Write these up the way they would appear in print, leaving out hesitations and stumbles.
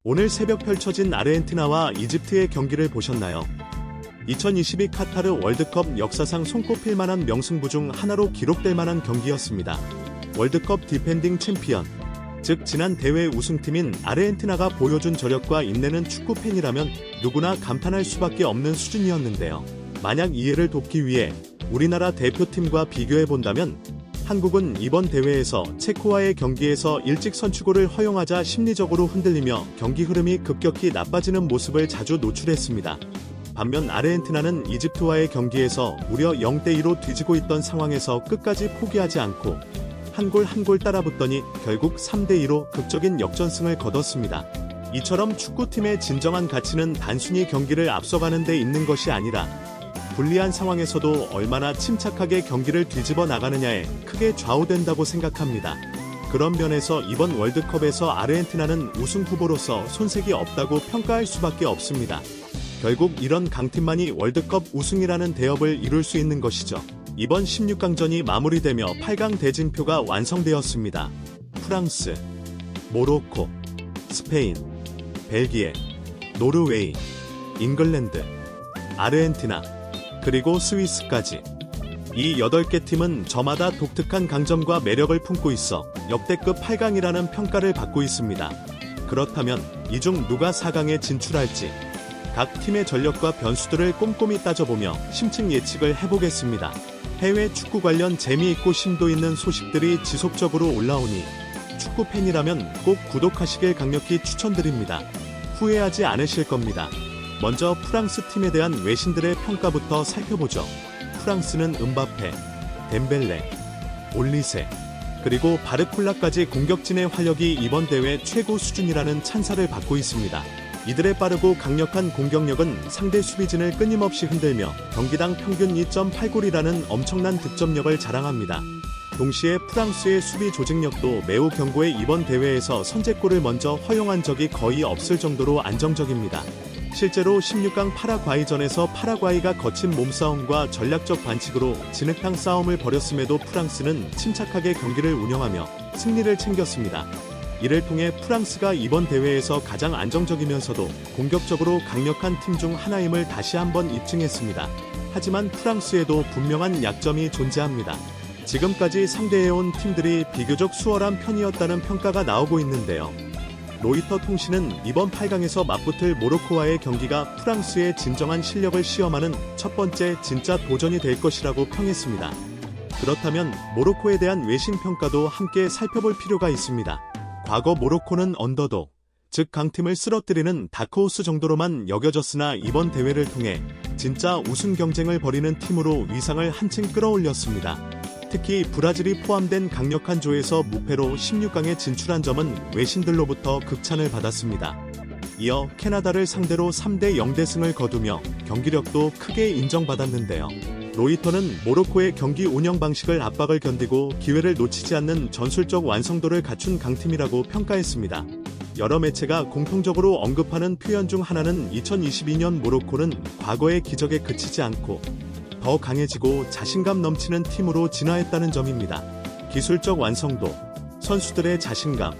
오늘 새벽 펼쳐진 아르헨티나와 이집트의 경기를 보셨나요? 2022 카타르 월드컵 역사상 손꼽힐 만한 명승부 중 하나로 기록될 만한 경기였습니다. 월드컵 디펜딩 챔피언, 즉 지난 대회 우승팀인 아르헨티나가 보여준 저력과 인내는 축구 팬이라면 누구나 감탄할 수밖에 없는 수준이었는데요. 만약 이해를 돕기 위해 우리나라 대표팀과 비교해본다면 한국은 이번 대회에서 체코와의 경기에서 일찍 선취골을 허용하자 심리적으로 흔들리며 경기 흐름이 급격히 나빠지는 모습을 자주 노출했습니다. 반면 아르헨티나는 이집트와의 경기에서 무려 0대2로 뒤지고 있던 상황에서 끝까지 포기하지 않고 한 골 한 골 따라붙더니 결국 3대2로 극적인 역전승을 거뒀습니다. 이처럼 축구팀의 진정한 가치는 단순히 경기를 앞서가는 데 있는 것이 아니라 불리한 상황에서도 얼마나 침착하게 경기를 뒤집어 나가느냐에 크게 좌우된다고 생각합니다. 그런 면에서 이번 월드컵에서 아르헨티나는 우승 후보로서 손색이 없다고 평가할 수밖에 없습니다. 결국 이런 강팀만이 월드컵 우승이라는 대업을 이룰 수 있는 것이죠. 이번 16강전이 마무리되며 8강 대진표가 완성되었습니다. 프랑스, 모로코, 스페인, 벨기에, 노르웨이, 잉글랜드, 아르헨티나, 그리고 스위스까지. 이 8개 팀은 저마다 독특한 강점과 매력을 품고 있어 역대급 8강이라는 평가를 받고 있습니다. 그렇다면 이 중 누가 4강에 진출할지 각 팀의 전력과 변수들을 꼼꼼히 따져보며 심층 예측을 해보겠습니다. 해외 축구 관련 재미있고 심도 있는 소식들이 지속적으로 올라오니 축구 팬이라면 꼭 구독하시길 강력히 추천드립니다. 후회하지 않으실 겁니다. 먼저 프랑스 팀에 대한 외신들의 평가부터 살펴보죠. 프랑스는 음바페, 덴벨레, 올리세, 그리고 바르콜라까지 공격진의 활력이 이번 대회 최고 수준이라는 찬사를 받고 있습니다. 이들의 빠르고 강력한 공격력은 상대 수비진을 끊임없이 흔들며 경기당 평균 2.8골이라는 엄청난 득점력을 자랑합니다. 동시에 프랑스의 수비 조직력도 매우 견고해 이번 대회에서 선제골을 먼저 허용한 적이 거의 없을 정도로 안정적입니다. 실제로 16강 파라과이전에서 파라과이가 거친 몸싸움과 전략적 반칙으로 진흙탕 싸움을 벌였음에도 프랑스는 침착하게 경기를 운영하며 승리를 챙겼습니다. 이를 통해 프랑스가 이번 대회에서 가장 안정적이면서도 공격적으로 강력한 팀 중 하나임을 다시 한번 입증했습니다. 하지만 프랑스에도 분명한 약점이 존재합니다. 지금까지 상대해온 팀들이 비교적 수월한 편이었다는 평가가 나오고 있는데요. 로이터 통신은 이번 8강에서 맞붙을 모로코와의 경기가 프랑스의 진정한 실력을 시험하는 첫 번째 진짜 도전이 될 것이라고 평했습니다. 그렇다면 모로코에 대한 외신 평가도 함께 살펴볼 필요가 있습니다. 과거 모로코는 언더독, 즉 강팀을 쓰러뜨리는 다크호스 정도로만 여겨졌으나 이번 대회를 통해 진짜 우승 경쟁을 벌이는 팀으로 위상을 한층 끌어올렸습니다. 특히 브라질이 포함된 강력한 조에서 무패로 16강에 진출한 점은 외신들로부터 극찬을 받았습니다. 이어 캐나다를 상대로 3대 0대승을 거두며 경기력도 크게 인정받았는데요. 로이터는 모로코의 경기 운영 방식을 압박을 견디고 기회를 놓치지 않는 전술적 완성도를 갖춘 강팀이라고 평가했습니다. 여러 매체가 공통적으로 언급하는 표현 중 하나는 2022년 모로코는 과거의 기적에 그치지 않고 더 강해지고 자신감 넘치는 팀으로 진화했다는 점입니다. 기술적 완성도, 선수들의 자신감,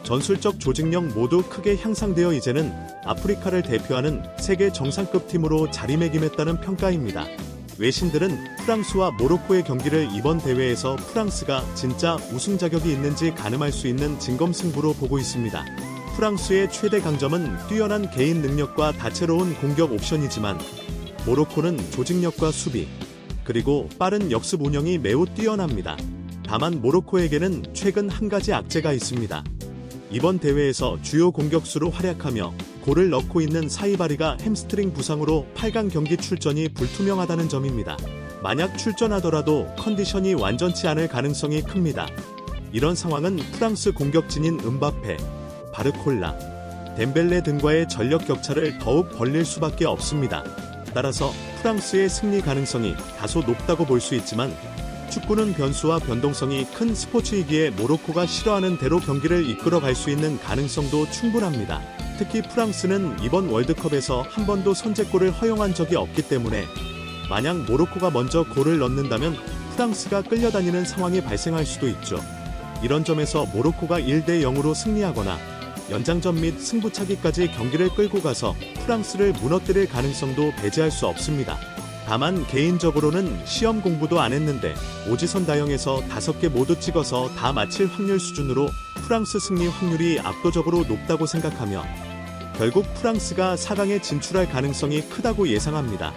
전술적 조직력 모두 크게 향상되어 이제는 아프리카를 대표하는 세계 정상급 팀으로 자리매김했다는 평가입니다. 외신들은 프랑스와 모로코의 경기를 이번 대회에서 프랑스가 진짜 우승 자격이 있는지 가늠할 수 있는 진검승부로 보고 있습니다. 프랑스의 최대 강점은 뛰어난 개인 능력과 다채로운 공격 옵션이지만 모로코는 조직력과 수비, 그리고 빠른 역습 운영이 매우 뛰어납니다. 다만 모로코에게는 최근 한 가지 악재가 있습니다. 이번 대회에서 주요 공격수로 활약하며 골을 넣고 있는 사이바리가 햄스트링 부상으로 8강 경기 출전이 불투명하다는 점입니다. 만약 출전하더라도 컨디션이 완전치 않을 가능성이 큽니다. 이런 상황은 프랑스 공격진인 음바페, 바르콜라, 덴벨레 등과의 전력 격차를 더욱 벌릴 수밖에 없습니다. 따라서 프랑스의 승리 가능성이 다소 높다고 볼 수 있지만 축구는 변수와 변동성이 큰 스포츠이기에 모로코가 싫어하는 대로 경기를 이끌어갈 수 있는 가능성도 충분합니다. 특히 프랑스는 이번 월드컵에서 한 번도 선제골을 허용한 적이 없기 때문에 만약 모로코가 먼저 골을 넣는다면 프랑스가 끌려다니는 상황이 발생할 수도 있죠. 이런 점에서 모로코가 1대 0으로 승리하거나 연장전 및 승부차기까지 경기를 끌고 가서 프랑스를 무너뜨릴 가능성도 배제할 수 없습니다. 다만 개인적으로는 시험 공부도 안 했는데 오지선 다형에서 5개 모두 찍어서 다 맞힐 확률 수준으로 프랑스 승리 확률이 압도적으로 높다고 생각하며 결국 프랑스가 4강에 진출할 가능성이 크다고 예상합니다.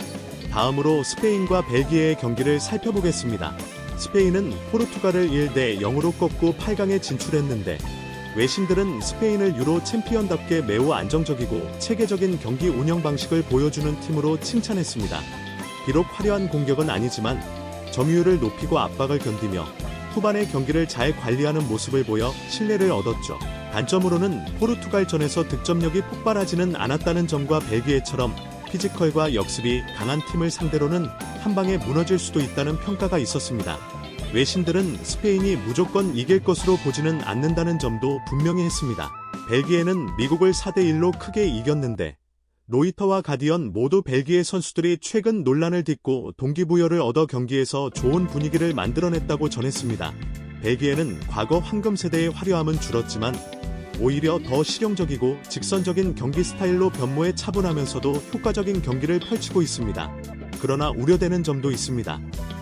다음으로 스페인과 벨기에의 경기를 살펴보겠습니다. 스페인은 포르투갈을 1대 0으로 꺾고 8강에 진출했는데 외신들은 스페인을 유로 챔피언답게 매우 안정적이고 체계적인 경기 운영 방식을 보여주는 팀으로 칭찬했습니다. 비록 화려한 공격은 아니지만 점유율을 높이고 압박을 견디며 후반의 경기를 잘 관리하는 모습을 보여 신뢰를 얻었죠. 단점으로는 포르투갈전에서 득점력이 폭발하지는 않았다는 점과 벨기에처럼 피지컬과 역습이 강한 팀을 상대로는 한 방에 무너질 수도 있다는 평가가 있었습니다. 외신들은 스페인이 무조건 이길 것으로 보지는 않는다는 점도 분명히 했습니다. 벨기에는 미국을 4대1로 크게 이겼는데 로이터와 가디언 모두 벨기에 선수들이 최근 논란을 딛고 동기부여를 얻어 경기에서 좋은 분위기를 만들어냈다고 전했습니다. 벨기에는 과거 황금 세대의 화려함은 줄었지만 오히려 더 실용적이고 직선적인 경기 스타일로 변모해 차분하면서도 효과적인 경기를 펼치고 있습니다. 그러나 우려되는 점도 있습니다.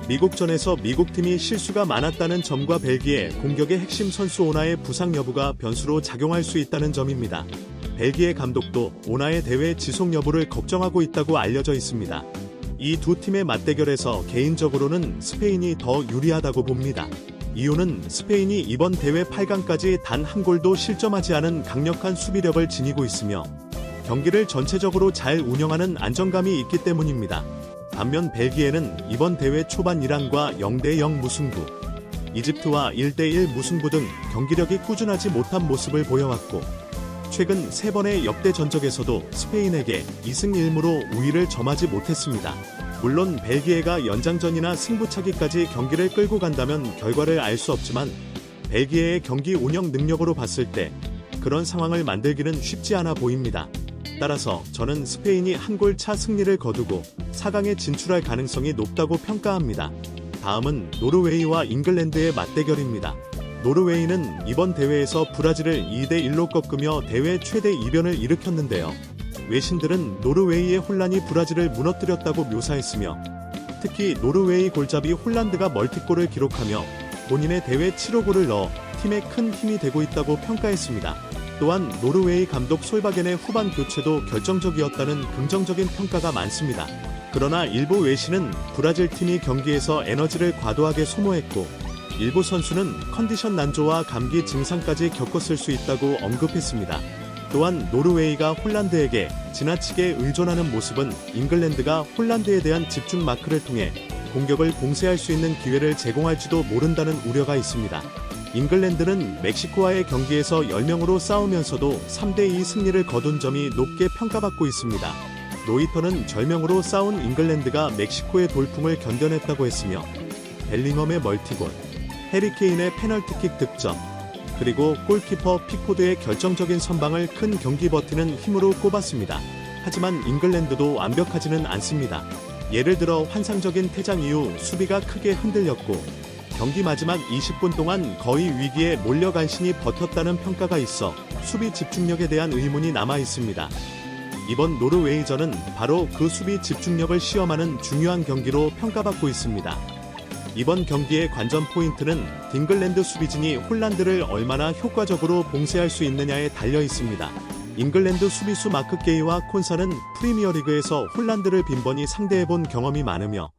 미국전에서 미국팀이 실수가 많았다는 점과 벨기에 공격의 핵심 선수 오나의 부상 여부가 변수로 작용할 수 있다는 점입니다. 벨기에 감독도 오나의 대회 지속 여부를 걱정하고 있다고 알려져 있습니다. 이 두 팀의 맞대결에서 개인적으로는 스페인이 더 유리하다고 봅니다. 이유는 스페인이 이번 대회 8강까지 단 한 골도 실점하지 않은 강력한 수비력을 지니고 있으며 경기를 전체적으로 잘 운영하는 안정감이 있기 때문입니다. 반면 벨기에는 이번 대회 초반 이란과 0대0 무승부, 이집트와 1대1 무승부 등 경기력이 꾸준하지 못한 모습을 보여왔고 최근 3번의 역대 전적에서도 스페인에게 2승 1무로 우위를 점하지 못했습니다. 물론 벨기에가 연장전이나 승부차기까지 경기를 끌고 간다면 결과를 알 수 없지만 벨기에의 경기 운영 능력으로 봤을 때 그런 상황을 만들기는 쉽지 않아 보입니다. 따라서 저는 스페인이 한 골 차 승리를 거두고 4강에 진출할 가능성이 높다고 평가합니다. 다음은 노르웨이와 잉글랜드의 맞대결입니다. 노르웨이는 이번 대회에서 브라질을 2대1로 꺾으며 대회 최대 이변을 일으켰는데요. 외신들은 노르웨이의 혼란이 브라질을 무너뜨렸다고 묘사했으며 특히 노르웨이 골잡이 홀란드가 멀티골을 기록하며 본인의 대회 7호 골을 넣어 팀에 큰 힘이 되고 있다고 평가했습니다. 또한 노르웨이 감독 솔바겐의 후반 교체도 결정적이었다는 긍정적인 평가가 많습니다. 그러나 일부 외신은 브라질 팀이 경기에서 에너지를 과도하게 소모했고 일부 선수는 컨디션 난조와 감기 증상까지 겪었을 수 있다고 언급했습니다. 또한 노르웨이가 홀란드에게 지나치게 의존하는 모습은 잉글랜드가 홀란드에 대한 집중 마크를 통해 공격을 봉쇄할 수 있는 기회를 제공할지도 모른다는 우려가 있습니다. 잉글랜드는 멕시코와의 경기에서 10명으로 싸우면서도 3대2 승리를 거둔 점이 높게 평가받고 있습니다. 로이터는 절명으로 싸운 잉글랜드가 멕시코의 돌풍을 견뎌냈다고 했으며 벨링엄의 멀티골, 해리케인의 페널티킥 득점, 그리고 골키퍼 픽포드의 결정적인 선방을 큰 경기 버티는 힘으로 꼽았습니다. 하지만 잉글랜드도 완벽하지는 않습니다. 예를 들어 환상적인 퇴장 이후 수비가 크게 흔들렸고 경기 마지막 20분 동안 거의 위기에 몰려 간신히 버텼다는 평가가 있어 수비 집중력에 대한 의문이 남아 있습니다. 이번 노르웨이전은 바로 그 수비 집중력을 시험하는 중요한 경기로 평가받고 있습니다. 이번 경기의 관전 포인트는 잉글랜드 수비진이 홀란드를 얼마나 효과적으로 봉쇄할 수 있느냐에 달려 있습니다. 잉글랜드 수비수 마크 게이와 콘사는 프리미어리그에서 홀란드를 빈번히 상대해본 경험이 많으며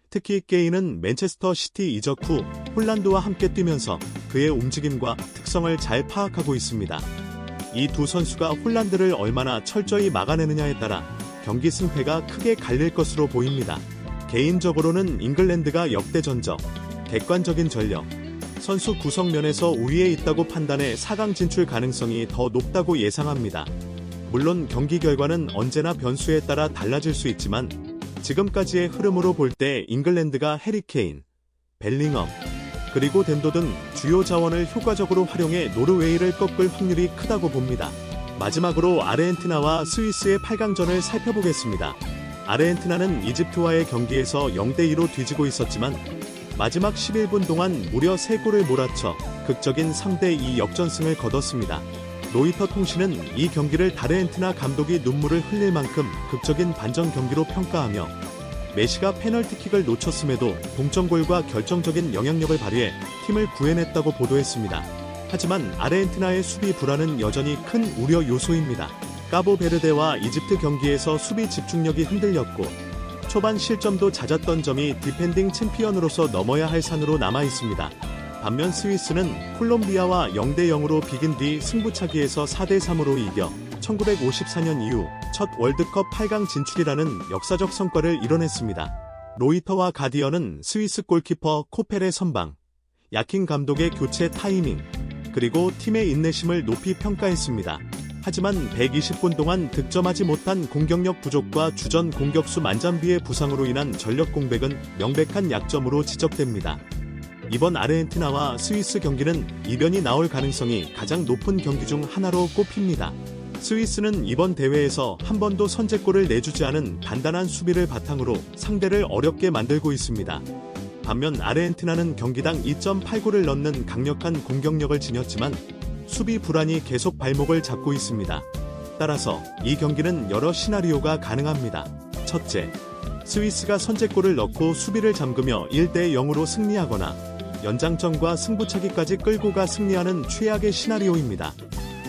특히 게이는 맨체스터 시티 이적 후 홀란드와 함께 뛰면서 그의 움직임과 특성을 잘 파악하고 있습니다. 이 두 선수가 홀란드를 얼마나 철저히 막아내느냐에 따라 경기 승패가 크게 갈릴 것으로 보입니다. 개인적으로는 잉글랜드가 역대 전적, 객관적인 전력, 선수 구성 면에서 우위에 있다고 판단해 4강 진출 가능성이 더 높다고 예상합니다. 물론 경기 결과는 언제나 변수에 따라 달라질 수 있지만 지금까지의 흐름으로 볼 때 잉글랜드가 해리케인, 벨링엄, 그리고 덴도 등 주요 자원을 효과적으로 활용해 노르웨이를 꺾을 확률이 크다고 봅니다. 마지막으로 아르헨티나와 스위스의 8강전을 살펴보겠습니다. 아르헨티나는 이집트와의 경기에서 0대2로 뒤지고 있었지만 마지막 11분 동안 무려 3골을 몰아쳐 극적인 3대2 역전승을 거뒀습니다. 로이터 통신은 이 경기를 다르엔티나 감독이 눈물을 흘릴 만큼 극적인 반전 경기로 평가하며 메시가 페널티킥을 놓쳤음에도 동점골과 결정적인 영향력을 발휘해 팀을 구해냈다고 보도했습니다. 하지만 아르헨티나의 수비 불안은 여전히 큰 우려 요소입니다. 카보베르데와 이집트 경기에서 수비 집중력이 흔들렸고 초반 실점도 잦았던 점이 디펜딩 챔피언으로서 넘어야 할 산으로 남아있습니다. 반면 스위스는 콜롬비아와 0대0으로 비긴 뒤 승부차기에서 4대3으로 이겨 1954년 이후 첫 월드컵 8강 진출이라는 역사적 성과를 이뤄냈습니다. 로이터와 가디언은 스위스 골키퍼 코펠의 선방, 야킨 감독의 교체 타이밍, 그리고 팀의 인내심을 높이 평가했습니다. 하지만 120분 동안 득점하지 못한 공격력 부족과 주전 공격수 만잠비의 부상으로 인한 전력 공백은 명백한 약점으로 지적됩니다. 이번 아르헨티나와 스위스 경기는 이변이 나올 가능성이 가장 높은 경기 중 하나로 꼽힙니다. 스위스는 이번 대회에서 한 번도 선제골을 내주지 않은 단단한 수비를 바탕으로 상대를 어렵게 만들고 있습니다. 반면 아르헨티나는 경기당 2.8골을 넣는 강력한 공격력을 지녔지만 수비 불안이 계속 발목을 잡고 있습니다. 따라서 이 경기는 여러 시나리오가 가능합니다. 첫째, 스위스가 선제골을 넣고 수비를 잠그며 1대0으로 승리하거나 연장전과 승부차기까지 끌고 가 승리하는 최악의 시나리오입니다.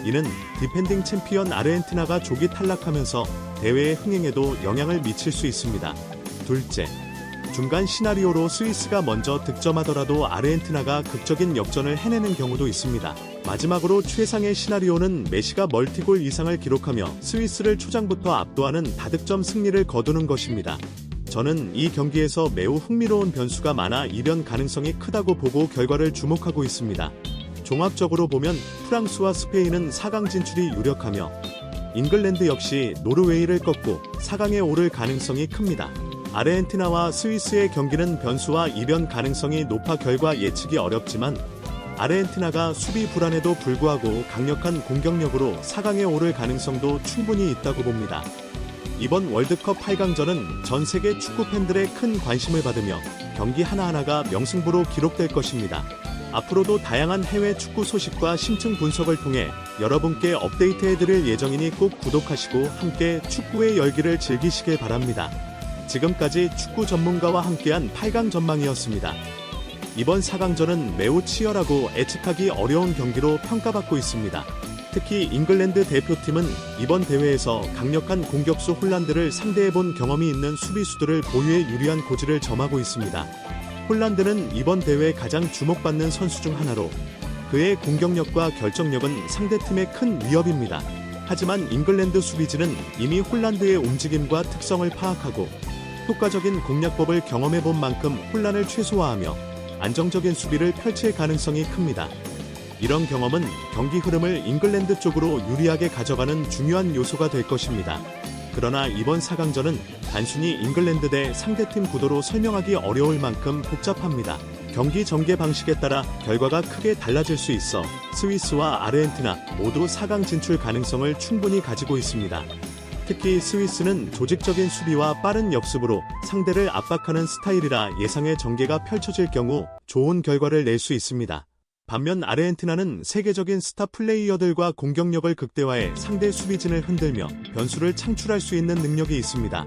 이는 디펜딩 챔피언 아르헨티나가 조기 탈락하면서 대회의 흥행에도 영향을 미칠 수 있습니다. 둘째, 중간 시나리오로 스위스가 먼저 득점하더라도 아르헨티나가 극적인 역전을 해내는 경우도 있습니다. 마지막으로 최상의 시나리오는 메시가 멀티골 이상을 기록하며 스위스를 초장부터 압도하는 다득점 승리를 거두는 것입니다. 저는 이 경기에서 매우 흥미로운 변수가 많아 이변 가능성이 크다고 보고 결과를 주목하고 있습니다. 종합적으로 보면 프랑스와 스페인은 4강 진출이 유력하며 잉글랜드 역시 노르웨이를 꺾고 4강에 오를 가능성이 큽니다. 아르헨티나와 스위스의 경기는 변수와 이변 가능성이 높아 결과 예측이 어렵지만 아르헨티나가 수비 불안에도 불구하고 강력한 공격력으로 4강에 오를 가능성도 충분히 있다고 봅니다. 이번 월드컵 8강전은 전 세계 축구 팬들의 큰 관심을 받으며 경기 하나하나가 명승부로 기록될 것입니다. 앞으로도 다양한 해외 축구 소식과 심층 분석을 통해 여러분께 업데이트해드릴 예정이니 꼭 구독하시고 함께 축구의 열기를 즐기시길 바랍니다. 지금까지 축구 전문가와 함께한 8강 전망이었습니다. 이번 4강전은 매우 치열하고 예측하기 어려운 경기로 평가받고 있습니다. 특히 잉글랜드 대표팀은 이번 대회에서 강력한 공격수 홀란드를 상대해본 경험이 있는 수비수들을 보유해 유리한 고지를 점하고 있습니다. 홀란드는 이번 대회 가장 주목받는 선수 중 하나로 그의 공격력과 결정력은 상대팀의 큰 위협입니다. 하지만 잉글랜드 수비진은 이미 홀란드의 움직임과 특성을 파악하고 효과적인 공략법을 경험해본 만큼 혼란을 최소화하며 안정적인 수비를 펼칠 가능성이 큽니다. 이런 경험은 경기 흐름을 잉글랜드 쪽으로 유리하게 가져가는 중요한 요소가 될 것입니다. 그러나 이번 4강전은 단순히 잉글랜드 대 상대팀 구도로 설명하기 어려울 만큼 복잡합니다. 경기 전개 방식에 따라 결과가 크게 달라질 수 있어 스위스와 아르헨티나 모두 4강 진출 가능성을 충분히 가지고 있습니다. 특히 스위스는 조직적인 수비와 빠른 역습으로 상대를 압박하는 스타일이라 예상의 전개가 펼쳐질 경우 좋은 결과를 낼 수 있습니다. 반면 아르헨티나는 세계적인 스타 플레이어들과 공격력을 극대화해 상대 수비진을 흔들며 변수를 창출할 수 있는 능력이 있습니다.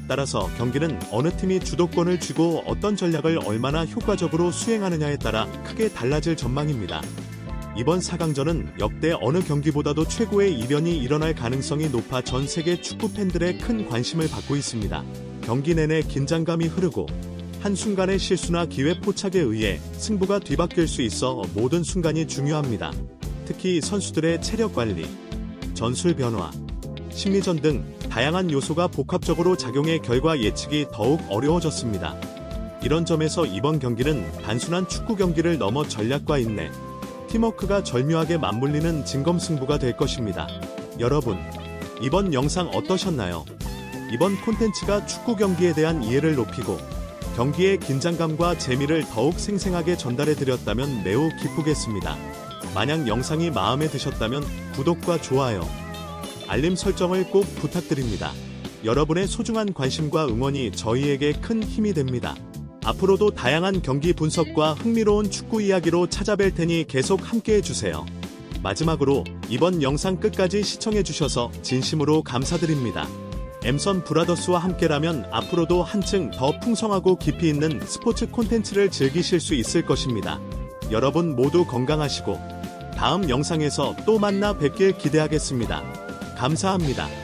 따라서 경기는 어느 팀이 주도권을 쥐고 어떤 전략을 얼마나 효과적으로 수행하느냐에 따라 크게 달라질 전망입니다. 이번 4강전은 역대 어느 경기보다도 최고의 이변이 일어날 가능성이 높아 전 세계 축구 팬들의 큰 관심을 받고 있습니다. 경기 내내 긴장감이 흐르고 한순간의 실수나 기회 포착에 의해 승부가 뒤바뀔 수 있어 모든 순간이 중요합니다. 특히 선수들의 체력 관리, 전술 변화, 심리전 등 다양한 요소가 복합적으로 작용해 결과 예측이 더욱 어려워졌습니다. 이런 점에서 이번 경기는 단순한 축구 경기를 넘어 전략과 인내, 팀워크가 절묘하게 맞물리는 진검승부가 될 것입니다. 여러분, 이번 영상 어떠셨나요? 이번 콘텐츠가 축구 경기에 대한 이해를 높이고 경기의 긴장감과 재미를 더욱 생생하게 전달해드렸다면 매우 기쁘겠습니다. 만약 영상이 마음에 드셨다면 구독과 좋아요, 알림 설정을 꼭 부탁드립니다. 여러분의 소중한 관심과 응원이 저희에게 큰 힘이 됩니다. 앞으로도 다양한 경기 분석과 흥미로운 축구 이야기로 찾아뵐 테니 계속 함께해 주세요. 마지막으로 이번 영상 끝까지 시청해주셔서 진심으로 감사드립니다. 엠선 브라더스와 함께라면 앞으로도 한층 더 풍성하고 깊이 있는 스포츠 콘텐츠를 즐기실 수 있을 것입니다. 여러분 모두 건강하시고 다음 영상에서 또 만나 뵙길 기대하겠습니다. 감사합니다.